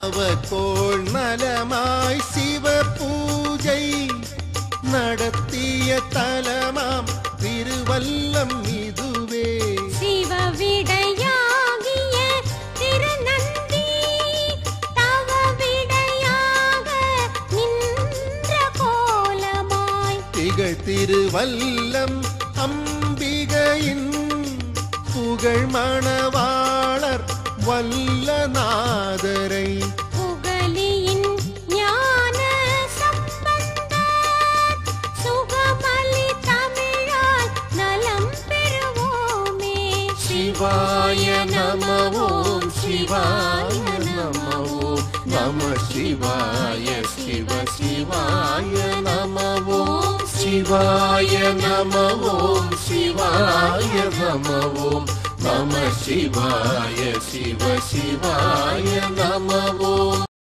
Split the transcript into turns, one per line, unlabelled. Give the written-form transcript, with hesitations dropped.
அவர்கோள் நலமாய் சிவ பூஜை நடத்திய தலமாம் திருவல்லம் இதுவே.
சிவவிடையாகிய திருநந்தி தவ விடையாக நின்ற கோலமாய்
திகழ் திருவல்லம் அம்பிகையின் புகழ் மணவாளர் வல்லநாதரை
புகழியின் ஞான சம்பந்தர் சுகமலி தமிழால் நலம் பெறுவோமே.
சிவாய நம ஓம் சிவாய நம ஓம் நம சிவாய சிவ சிவாய நம ஓம் சிவாய நம ஓம் சிவாய நம ஓம் நம சிவாய சிவ சிவாய நம ஓம்.